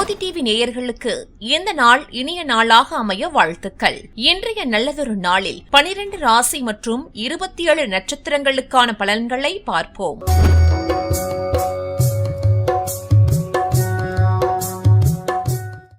ஆதி TV நேயர்களுக்கு இந்த நாள் இனிய நாளாக அமைய வாழ்த்துக்கள். இன்றைய நல்லதொரு நாளில் 12 ராசி மற்றும் 27 நட்சத்திரங்களுக்கான பலன்களை பார்ப்போம்.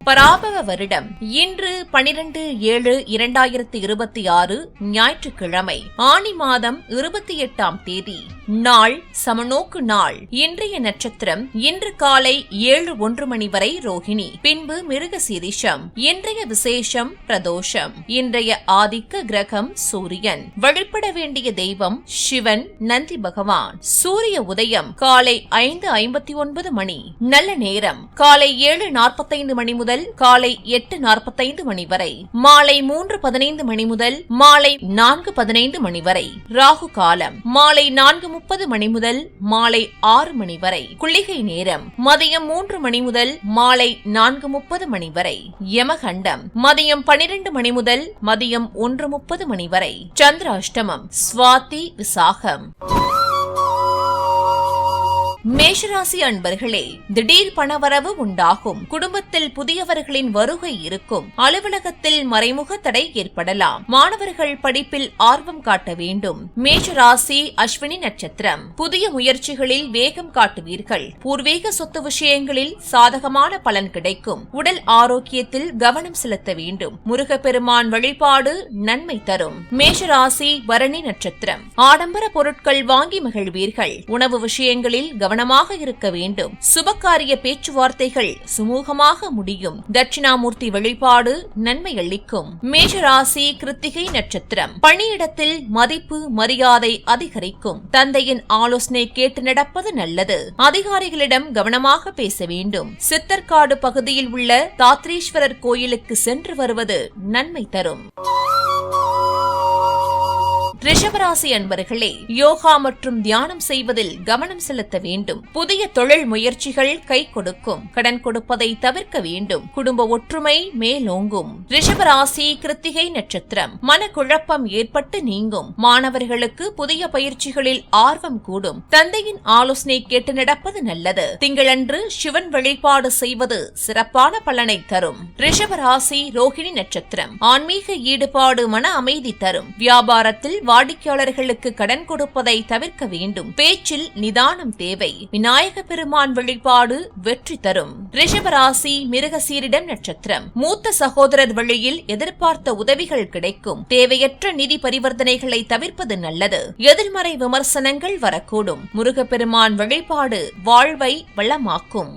பராபவ வருடம் இன்று 12/7/2026 ஞாயிற்றுக்கிழமை, ஆனி மாதம் 28ஆம் தேதி, நாள் சமநோக்கு நாள். இன்றைய நட்சத்திரம் இன்று காலை 7:01 மணி வரை ரோகிணி, பின்பு மிருகசீரிஷம். இன்றைய விசேஷம் பிரதோஷம். இன்றைய ஆதிக்க கிரகம் சூரியன். வழிபட வேண்டிய தெய்வம் சிவன், நந்தி பகவான். சூரிய உதயம் காலை 5:59 மணி. நல்ல நேரம் காலை 7:45 மணி முதல் காலை 8:45 மணி வரை. மாலை 3:15 மணி முதல் மாலை 4:15 மணி வரை. ராகு காலம் மாலை 4:30 மணி முதல் மாலை 6 மணி வரை. குளிகை நேரம் மதியம் 3 மணி முதல் மாலை 4:30 மணி வரை. யமகண்டம் மதியம் 12 மணி முதல் மதியம் 1:30 மணி வரை. சந்திராஷ்டமம் சுவாதி விசாகம். மேஷராசி அன்பர்களே, திடீர் பணவரவு உண்டாகும். குடும்பத்தில் புதியவர்களின் வருகை இருக்கும். அலுவலகத்தில் மறைமுக தடை ஏற்படலாம். மாணவர்கள் படிப்பில் ஆர்வம் காட்ட வேண்டும். மேஷராசி அஸ்வினி நட்சத்திரம். புதிய முயற்சிகளில் வேகம் காட்டுவீர்கள். பூர்வீக சொத்து விஷயங்களில் சாதகமான பலன் கிடைக்கும். உடல் ஆரோக்கியத்தில் கவனம் செலுத்த வேண்டும். முருகப்பெருமான் வழிபாடு நன்மை தரும். மேஷராசி பரணி நட்சத்திரம். ஆடம்பர பொருட்கள் வாங்கி மகிழ்வீர்கள். உணவு விஷயங்களில் கவனமாக இருக்க வேண்டும். சுபகாரிய பேச்சுவார்த்தைகள் சுமூகமாக முடியும். தட்சிணாமூர்த்தி வழிபாடு நன்மை அளிக்கும். மேஷராசி கிருத்திகை நட்சத்திரம். பணியிடத்தில் மதிப்பு மரியாதை அதிகரிக்கும். தந்தையின் ஆலோசனை கேட்டு நடப்பது நல்லது. அதிகாரிகளிடம் கவனமாக பேச வேண்டும். சித்தர்காடு பகுதியில் உள்ள தாத்ரீஸ்வரர் கோயிலுக்கு சென்று வருவது நன்மை தரும். ரிஷபராசி அன்பர்களே, யோகா மற்றும் தியானம் செய்வதில் கவனம் செலுத்த வேண்டும். புதிய தொழில் முயற்சிகள் கை கொடுக்கும். கடன் கொடுப்பதை தவிர்க்க வேண்டும். குடும்ப ஒற்றுமை மேலோங்கும். ரிஷபராசி கிருத்திகை நட்சத்திரம். மனக்குழப்பம் ஏற்பட்டு நீங்கும். மாணவர்களுக்கு புதிய பயிற்சிகளில் ஆர்வம் கூடும். தந்தையின் ஆலோசனை கேட்டு நடப்பது நல்லது. திங்களன்று சிவன் வழிபாடு செய்வது சிறப்பான பலனை தரும். ரிஷபராசி ரோகிணி நட்சத்திரம். ஆன்மீக ஈடுபாடு மன அமைதி தரும். வியாபாரத்தில் வாடிக்கையாளர்களுக்கு கடன் கொடுப்பதை தவிர்க்க வேண்டும். பேச்சில் நிதானம் தேவை. விநாயக பெருமான் வழிபாடு வெற்றி தரும். ரிஷபராசி மிருகசீரிடம் நட்சத்திரம். மூத்த சகோதரர் வழியில் எதிர்பார்த்த உதவிகள் கிடைக்கும். தேவையற்ற நிதி பரிவர்த்தனைகளை தவிர்ப்பது நல்லது. எதிர்மறை விமர்சனங்கள் வரக்கூடும். முருகப்பெருமான் வழிபாடு வாழ்வை வளமாக்கும்.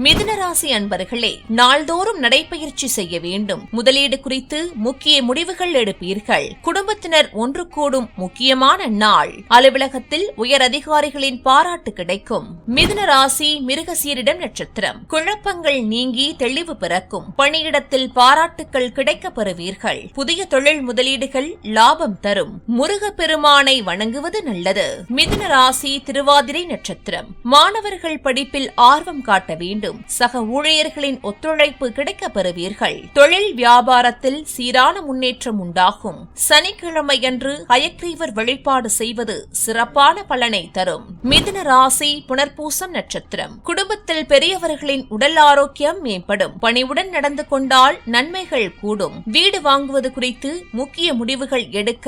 மிதுனராசி அன்பர்களே, நாள்தோறும் நடைபயிற்சி செய்ய வேண்டும். முதலீடு குறித்து முக்கிய முடிவுகள் எடுப்பீர்கள். குடும்பத்தினர் ஒன்று கூடும் முக்கியமான நாள். அலுவலகத்தில் உயர் அதிகாரிகளின் பாராட்டு கிடைக்கும். மிதுனராசி மிருகசீரிடம் நட்சத்திரம். குழப்பங்கள் நீங்கி தெளிவு பிறக்கும். பணியிடத்தில் பாராட்டுக்கள் கிடைக்கப் பெறுவீர்கள். புதிய தொழில் முதலீடுகள் லாபம் தரும். முருகப்பெருமானை வணங்குவது நல்லது. மிதுனராசி திருவாதிரை நட்சத்திரம். மாணவர்கள் படிப்பில் ஆர்வம் காட்ட வேண்டும். சக ஊழியர்களின் ஒத்துழைப்பு கிடைக்கப் பெறுவீர்கள். தொழில் வியாபாரத்தில் சீரான முன்னேற்றம் உண்டாகும். சனிக்கிழமையன்று ஹயக்ரீவர் வழிபாடு செய்வது சிறப்பான பலனை தரும். மிதுன ராசி புனர்பூசம் நட்சத்திரம். குடும்பத்தில் பெரியவர்களின் உடல் ஆரோக்கியம் மேம்படும். பணிவுடன் நடந்து கொண்டால் நன்மைகள் கூடும். வீடு வாங்குவது குறித்து முக்கிய முடிவுகள் எடுக்க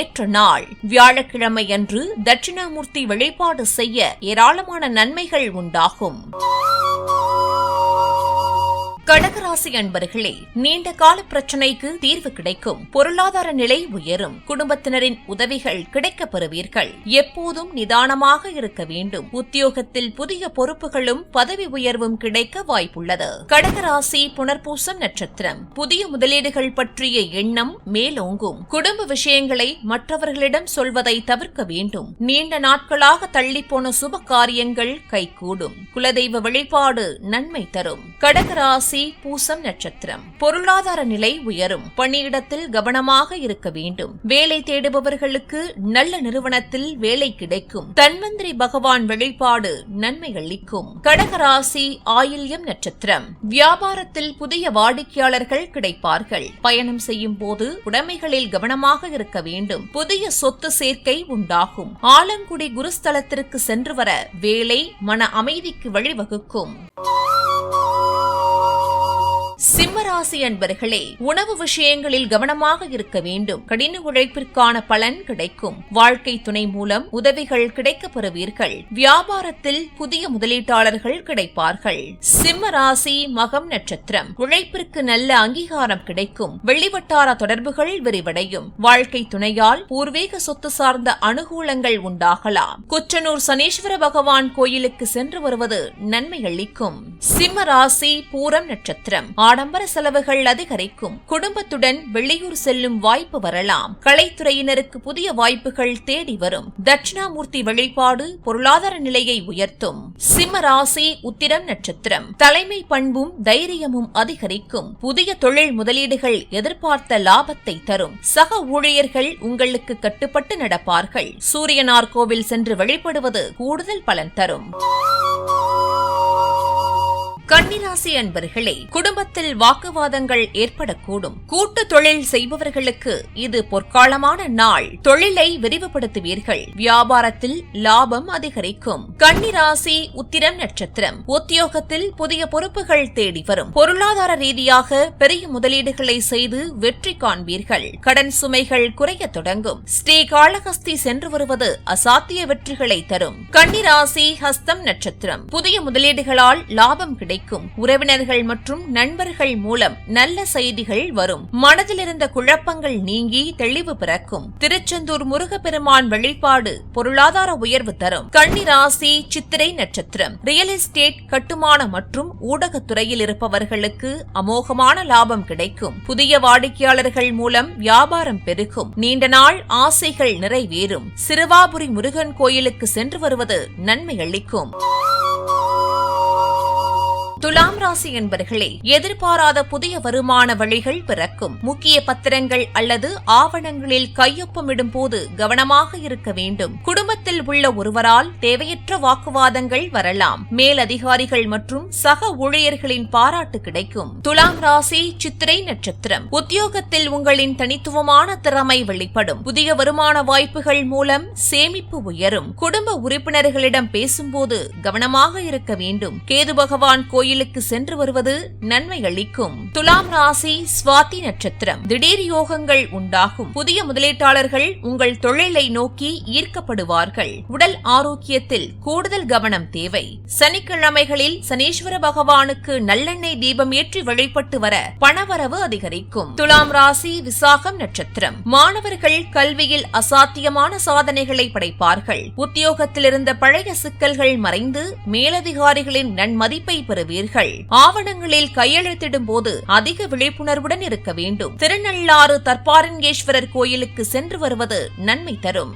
ஏற்ற நாள். வியாழக்கிழமையன்று தட்சிணாமூர்த்தி வழிபாடு செய்ய ஏராளமான நன்மைகள் உண்டாகும். கடகராசி அன்பர்களே, நீண்ட கால பிரச்சனைக்கு தீர்வு கிடைக்கும். பொருளாதார நிலை உயரும். குடும்பத்தினரின் உதவிகள் கிடைக்கப் பெறுவீர்கள். எப்போதும் நிதானமாக இருக்க வேண்டும். உத்தியோகத்தில் புதிய பொறுப்புகளும் பதவி உயர்வும் கிடைக்க வாய்ப்புள்ளது. கடகராசி புனர்பூசம் நட்சத்திரம். புதிய முதலீடுகள் பற்றிய எண்ணம் மேலோங்கும். குடும்ப விஷயங்களை மற்றவர்களிடம் சொல்வதை தவிர்க்க வேண்டும். நீண்ட நாட்களாக தள்ளிப்போன சுப காரியங்கள் கைகூடும். குலதெய்வ வழிபாடு நன்மை தரும். கடகராசி ராசி பூசம் நட்சத்திரம். பொருளாதார நிலை உயரும். பணியிடத்தில் கவனமாக இருக்க வேண்டும். வேலை தேடுபவர்களுக்கு நல்ல நிறுவனத்தில் வேலை கிடைக்கும். தன்வந்திரி பகவான் வழிபாடு நன்மை அளிக்கும். கடகராசி ஆயில்யம் நட்சத்திரம். வியாபாரத்தில் புதிய வாடிக்கையாளர்கள் கிடைப்பார்கள். பயணம் செய்யும் போது உடைமைகளில் கவனமாக இருக்க வேண்டும். புதிய சொத்து சேர்க்கை உண்டாகும். ஆலங்குடி குருஸ்தலத்திற்கு சென்று வர வேலை மன அமைதிக்கு வழிவகுக்கும். சிம்மராசி அன்பர்களே, உணவு விஷயங்களில் கவனமாக இருக்க வேண்டும். கடின உழைப்பிற்கான பலன் கிடைக்கும். வாழ்க்கை துணை மூலம் உதவிகள் கிடைக்கப் பெறுவீர்கள். வியாபாரத்தில் புதிய முதலீட்டாளர்கள் கிடைப்பார்கள். சிம்மராசி மகம் நட்சத்திரம். உழைப்பிற்கு நல்ல அங்கீகாரம் கிடைக்கும். வெளிவட்டார தொடர்புகள் விரிவடையும். வாழ்க்கை துணையால் பூர்வீக சொத்து சார்ந்த அனுகூலங்கள் உண்டாகலாம். குச்சனூர் சனீஸ்வர பகவான் கோயிலுக்கு சென்று வருவது நன்மை அளிக்கும். சிம்மராசி பூரம் நட்சத்திரம். ஆடம்பர செலவுகள் அதிகரிக்கும். குடும்பத்துடன் வெளியூர் செல்லும் வாய்ப்பு வரலாம். கலைத்துறையினருக்கு புதிய வாய்ப்புகள் தேடி வரும். தட்சிணாமூர்த்தி வழிபாடு பொருளாதார நிலையை உயர்த்தும். சிம்மராசி உத்திரம் நட்சத்திரம். தலைமை பண்பும் தைரியமும் அதிகரிக்கும். புதிய தொழில் முதலீடுகள் எதிர்பார்த்த லாபத்தை தரும். சக ஊழியர்கள் உங்களுக்கு கட்டுப்பட்டு நடப்பார்கள். சூரியனார் கோவில் சென்று வழிபடுவது கூடுதல் பலன் தரும். கன்னிராசி அன்பர்களே, குடும்பத்தில் வாக்குவாதங்கள் ஏற்படக்கூடும். கூட்டு தொழில் செய்பவர்களுக்கு இது பொற்காலமான நாள். தொழிலை விரிவுபடுத்துவீர்கள். வியாபாரத்தில் லாபம் அதிகரிக்கும். கன்னிராசி உத்திரம் நட்சத்திரம். உத்தியோகத்தில் புதிய பொறுப்புகள் தேடி வரும். பொருளாதார ரீதியாக பெரிய முதலீடுகளை செய்து வெற்றி காண்பீர்கள். கடன் சுமைகள் குறைய தொடங்கும். ஸ்ரீ காளஹஸ்தி சென்று வருவது அசாத்திய வெற்றிகளை தரும். கன்னிராசி ஹஸ்தம் நட்சத்திரம். புதிய முதலீடுகளால் லாபம் கிடைக்கும். உறவினர்கள் மற்றும் நண்பர்கள் மூலம் நல்ல செய்திகள் வரும். மனதில் இருந்த குழப்பங்கள் நீங்கி தெளிவு பிறக்கும். திருச்செந்தூர் முருகப்பெருமான் வழிபாடு பொருளாதார உயர்வு தரும். கன்னிராசி சித்திரை நட்சத்திரம். ரியல் எஸ்டேட், கட்டுமான மற்றும் ஊடகத்துறையில் இருப்பவர்களுக்கு அமோகமான லாபம் கிடைக்கும். புதிய வாடிக்கையாளர்கள் மூலம் வியாபாரம் பெருகும். நீண்ட நாள் ஆசைகள் நிறைவேறும். சிறுவாபுரி முருகன் கோயிலுக்கு சென்று வருவது நன்மை அளிக்கும். துலாம் ராசி என்பர்களே, எதிர்பாராத புதிய வருமான வழிகள் பிறக்கும். முக்கிய பத்திரங்கள் அல்லது ஆவணங்களில் கையொப்பமிடும் போது கவனமாக இருக்க வேண்டும். குடும்பத்தில் உள்ள ஒருவரால் தேவையற்ற வாக்குவாதங்கள் வரலாம். மேலதிகாரிகள் மற்றும் சக ஊழியர்களின் பாராட்டு கிடைக்கும். துலாம் ராசி சித்திரை நட்சத்திரம். உத்தியோகத்தில் உங்களின் தனித்துவமான திறமை வெளிப்படும். புதிய வருமான வாய்ப்புகள் மூலம் சேமிப்பு உயரும். குடும்ப உறுப்பினர்களிடம் பேசும்போது கவனமாக இருக்க வேண்டும். கேது பகவான் கோயில் சென்று வருவது நன்மை அளிக்கும். துலாம் ராசி சுவாதி நட்சத்திரம். திடீர் யோகங்கள் உண்டாகும். புதிய முதலீட்டாளர்கள் உங்கள் தொழிலை நோக்கி ஈர்க்கப்படுவார்கள். உடல் ஆரோக்கியத்தில் கூடுதல் கவனம் தேவை. சனிக்கிழமைகளில் சனீஸ்வர பகவானுக்கு நல்லெண்ணெய் தீபம் ஏற்றி வழிபட்டு வர பணவரவு அதிகரிக்கும். துலாம் ராசி விசாகம் நட்சத்திரம். மாணவர்கள் கல்வியில் அசாத்தியமான சாதனைகளை படைப்பார்கள். உத்தியோகத்தில் இருந்த பழைய சிக்கல்கள் மறைந்து மேலதிகாரிகளின் நன்மதிப்பை பெறுவீர்கள். ஆவணங்களில் கையெழுத்திடும் போது அதிக விழிப்புணர்வுடன் இருக்க வேண்டும். திருநள்ளாறு தர்பாரண்யேஸ்வரர் கோயிலுக்கு சென்று வருவது நன்மை தரும்.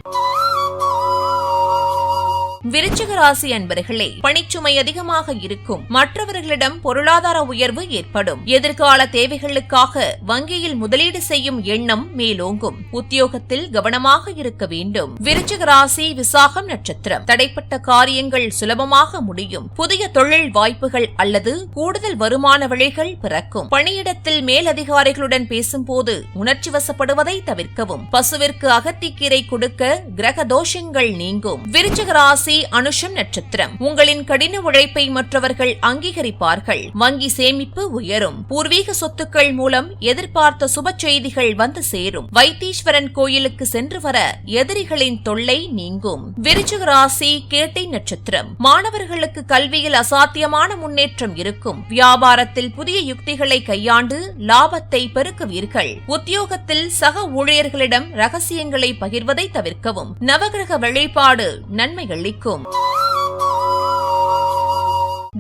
விருச்சிக ராசி அன்பர்களே, பணிச்சுமை அதிகமாக இருக்கும். மற்றவர்களிடம் பொருளாதார உயர்வு ஏற்படும். எதிர்கால தேவைகளுக்காக வங்கியில் முதலீடு செய்யும் எண்ணம் மேலோங்கும். உத்தியோகத்தில் கவனமாக இருக்க வேண்டும். விருச்சிக ராசி விசாகம் நட்சத்திரம். தடைப்பட்ட காரியங்கள் சுலபமாக முடியும். புதிய தொழில் வாய்ப்புகள் அல்லது கூடுதல் வருமான வழிகள் பிறக்கும். பணியிடத்தில் மேலதிகாரிகளுடன் பேசும்போது உணர்ச்சி வசப்படுவதை தவிர்க்கவும். பசுவிற்கு அகத்திக்கீரை கொடுக்க கிரக தோஷங்கள் நீங்கும். விருச்சிக ராசி அனுஷம் நட்சத்திரம். உங்களின் கடின உழைப்பை மற்றவர்கள் அங்கீகரிப்பார்கள். வங்கி சேமிப்பு உயரும். பூர்வீக சொத்துக்கள் மூலம் எதிர்பார்த்த சுப செய்திகள் வந்து சேரும். வைத்தீஸ்வரன் கோயிலுக்கு சென்று வர எதிரிகளின் தொல்லை நீங்கும். விருச்சிக ராசி கேட்டை நட்சத்திரம். மாணவர்களுக்கு கல்வியில் அசாத்தியமான முன்னேற்றம் இருக்கும். வியாபாரத்தில் புதிய யுக்திகளை கையாண்டு லாபத்தை பெருக்குவீர்கள். உத்தியோகத்தில் சக ஊழியர்களிடம் ரகசியங்களை பகிர்வதை தவிர்க்கவும். நவகிரக வழிபாடு நன்மை அளிக்கும்.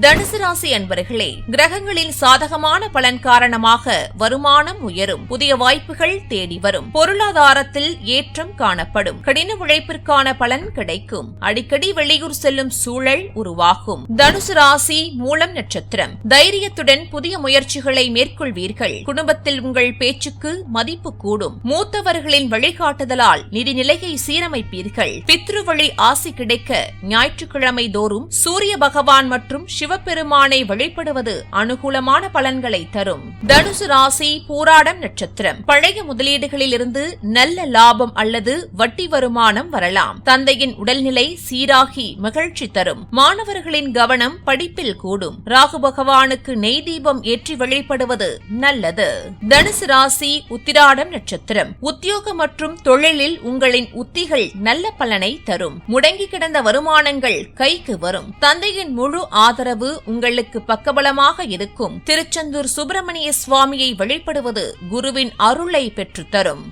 தனுசு ராசி அன்பர்களே, கிரகங்களின் சாதகமான பலன் காரணமாக வருமானம் உயரும், புதிய வாய்ப்புகள் தேடி வரும், பொருளாதாரத்தில் ஏற்றம் காணப்படும், கடின உழைப்பிற்கான பலன் கிடைக்கும், அடிக்கடி வெளியூர் செல்லும் சூழல் உருவாகும். தனுசு ராசி மூலம் நட்சத்திரம். தைரியத்துடன் புதிய முயற்சிகளை மேற்கொள்வீர்கள். குடும்பத்தில் உங்கள் பேச்சுக்கு மதிப்பு கூடும். மூத்தவர்களின் வழிகாட்டுதலால் நிதிநிலையை சீரமைப்பீர்கள். பித்ருவழி ஆசி கிடைக்க ஞாயிற்றுக்கிழமை தோறும் சூரிய பகவான் மற்றும் சிவபெருமானை வழிபடுவது அனுகூலமான பலன்களை தரும். தனுசு ராசி பூராடம் நட்சத்திரம். பழைய முதலீடுகளில் இருந்து நல்ல லாபம் அல்லது வட்டி வருமானம் வரலாம். தந்தையின் உடல்நிலை சீராகி மகிழ்ச்சி தரும். மாணவர்களின் கவனம் படிப்பில் கூடும். ராகு பகவானுக்கு நெய் தீபம் ஏற்றி வழிபடுவது நல்லது. தனுசு ராசி உத்திராடம் நட்சத்திரம். உத்தியோகம் மற்றும் தொழிலில் உங்களின் உத்திகள் நல்ல பலனை தரும். முடங்கி கிடந்த வருமானங்கள் கைக்கு வரும். தந்தையின் முழு ஆதரவு உங்களுக்கு பக்கபலமாக இருக்கும். திருச்செந்தூர் சுப்பிரமணிய சுவாமியை வழிபடுவது குருவின் அருளை பெற்றுத்தரும்.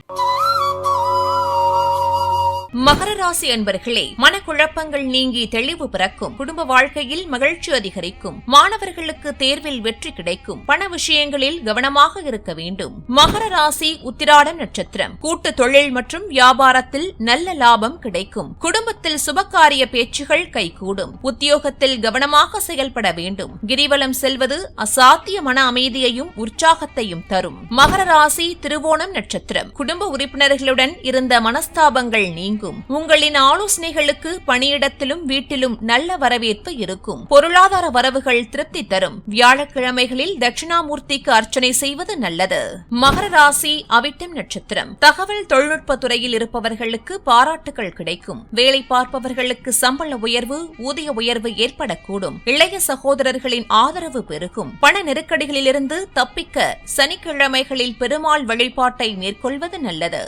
மகர ராசி அன்பர்களே, மனக்குழப்பங்கள் நீங்கி தெளிவு பிறக்கும். குடும்ப வாழ்க்கையில் மகிழ்ச்சி அதிகரிக்கும். மாணவர்களுக்கு தேர்வில் வெற்றி கிடைக்கும். பண விஷயங்களில் கவனமாக இருக்க வேண்டும். மகர ராசி உத்திராடம் நட்சத்திரம். கூட்டு தொழில் மற்றும் வியாபாரத்தில் நல்ல லாபம் கிடைக்கும். குடும்பத்தில் சுபகாரிய பேச்சுகள் கைகூடும். உத்தியோகத்தில் கவனமாக செயல்பட வேண்டும். கிரிவலம் செல்வது அசாத்திய மன அமைதியையும் உற்சாகத்தையும் தரும். மகர ராசி திருவோணம் நட்சத்திரம். குடும்ப உறுப்பினர்களுடன் இருந்த மனஸ்தாபங்கள் நீங்கும். உங்களின் ஆலோசனைகளுக்கு பணியிடத்திலும் வீட்டிலும் நல்ல வரவேற்பு இருக்கும். பொருளாதார வரவுகள் திருப்தி தரும். வியாழக்கிழமைகளில் தட்சிணாமூர்த்திக்கு அர்ச்சனை செய்வது நல்லது. மகர ராசி அவிட்டம் நட்சத்திரம். தகவல் தொழில்நுட்ப துறையில் இருப்பவர்களுக்கு பாராட்டுகள் கிடைக்கும். வேலை பார்ப்பவர்களுக்கு சம்பள உயர்வு, ஊதிய உயர்வு ஏற்படக்கூடும். இளைய சகோதரர்களின் ஆதரவு பெருகும். பண நெருக்கடிகளிலிருந்து தப்பிக்க சனிக்கிழமைகளில் பெருமாள் வழிபாட்டை மேற்கொள்வது நல்லது.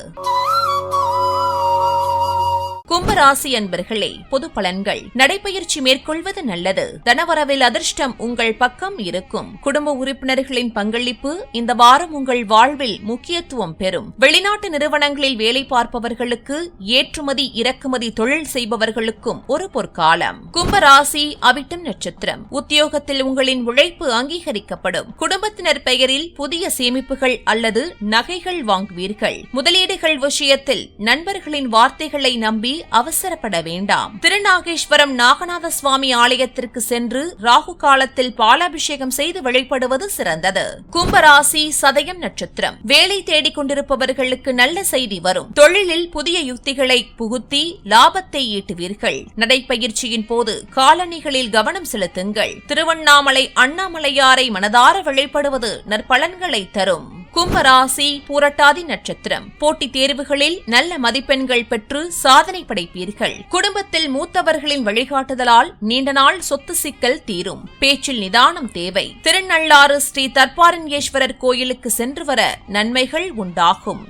கும்பராசி அன்பர்களே, பொது பலன்கள். நடைபயிற்சி மேற்கொள்வது நல்லது. தனவரவில் அதிர்ஷ்டம் உங்கள் பக்கம் இருக்கும். குடும்ப உறுப்பினர்களின் பங்களிப்பு இந்த வாரம் உங்கள் வாழ்வில் முக்கியத்துவம் பெறும். வெளிநாட்டு நிறுவனங்களில் வேலை பார்ப்பவர்களுக்கு, ஏற்றுமதி இறக்குமதி தொழில் செய்பவர்களுக்கும் ஒரு பொற்காலம். கும்பராசி அவிட்டம் நட்சத்திரம். உத்தியோகத்தில் உங்களின் உழைப்பு அங்கீகரிக்கப்படும். குடும்பத்தினர் பெயரில் புதிய சேமிப்புகள் அல்லது நகைகள் வாங்குவீர்கள். முதலீடுகள் விஷயத்தில் நண்பர்களின் வார்த்தைகளை நம்பி அவசரப்பட வேண்டாம். திருநாகேஸ்வரம் நாகநாத சுவாமி ஆலயத்திற்கு சென்று ராகு காலத்தில் பாலாபிஷேகம் செய்து வழிபடுவது சிறந்தது. கும்பராசி சதயம் நட்சத்திரம். வேலை தேடிக் கொண்டிருப்பவர்களுக்கு நல்ல செய்தி வரும். தொழிலில் புதிய யுக்திகளை புகுத்தி லாபத்தை ஈட்டுவீர்கள். நடைப்பயிற்சியின் போது காலணிகளில் கவனம் செலுத்துங்கள். திருவண்ணாமலை அண்ணாமலையாரை மனதார வழிபடுவது நற்பலன்களை தரும். கும்பராசி பூரட்டாதி நட்சத்திரம். போட்டித் தேர்வுகளில் நல்ல மதிப்பெண்கள் பெற்று சாதனை படைப்பீர்கள். குடும்பத்தில் மூத்தவர்களின் வழிகாட்டுதலால் நீண்ட நாள் சொத்து சிக்கல் தீரும். பேச்சில் நிதானம் தேவை. திருநள்ளாறு ஸ்ரீ தர்பாரண்யேஸ்வரர் கோயிலுக்கு சென்று வர நன்மைகள் உண்டாகும்.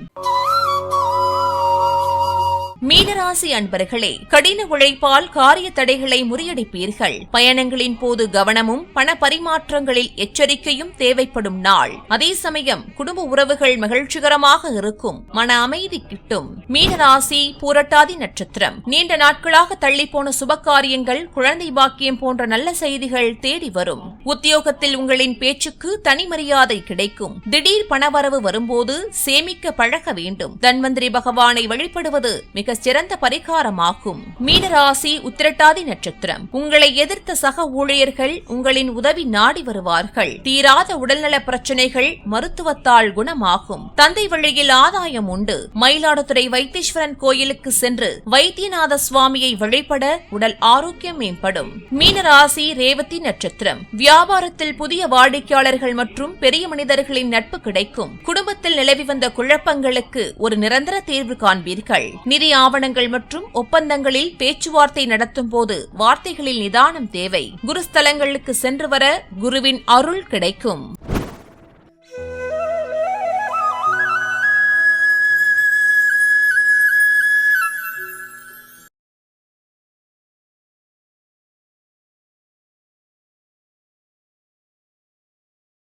மீனராசி அன்பர்களே, கடின உழைப்பால் காரிய தடைகளை முறியடிப்பீர்கள். பயணங்களின் போது கவனமும் பண பரிமாற்றங்களில் எச்சரிக்கையும் தேவைப்படும் நாள். அதே சமயம் குடும்ப உறவுகள் மகிழ்ச்சிகரமாக இருக்கும். மன அமைதி கிட்டும். மீனராசி பூரட்டாதி நட்சத்திரம். நீண்ட நாட்களாக தள்ளிப்போன சுபகாரியங்கள், குழந்தை பாக்கியம் போன்ற நல்ல செய்திகள் தேடி வரும். உத்தியோகத்தில் உங்களின் பேச்சுக்கு தனி மரியாதை கிடைக்கும். திடீர் பணவரவு வரும்போது சேமிக்க பழக வேண்டும். தன்வந்திரி பகவானை வழிபடுவது மிக சிறந்த பரிகாரமாகும். மீனராசி உத்திரட்டாதி நட்சத்திரம். உங்களை எதிர்த்த சக ஊழியர்கள் உங்களின் உதவி நாடி வருவார்கள். தீராத உடல்நல பிரச்சனைகள் மருத்துவத்தால் குணமாகும். தந்தை வழியில் ஆதாயம் உண்டு. மயிலாடுதுறை வைத்தீஸ்வரன் கோயிலுக்கு சென்று வைத்தியநாத சுவாமியை வழிபட உடல் ஆரோக்கியம் மேம்படும். மீனராசி ரேவதி நட்சத்திரம். வியாபாரத்தில் புதிய வாடிக்கையாளர்கள் மற்றும் பெரிய மனிதர்களின் நட்பு கிடைக்கும். குடும்பத்தில் நிலவி வந்த குழப்பங்களுக்கு ஒரு நிரந்தர தீர்வு காண்பீர்கள். நிதி ஆவணங்கள் மற்றும் ஒப்பந்தங்களில் பேச்சுவார்த்தை நடத்தும் போது வார்த்தைகளில் நிதானம் தேவை. குருஸ்தலங்களுக்கு சென்று வர குருவின் அருள் கிடைக்கும்.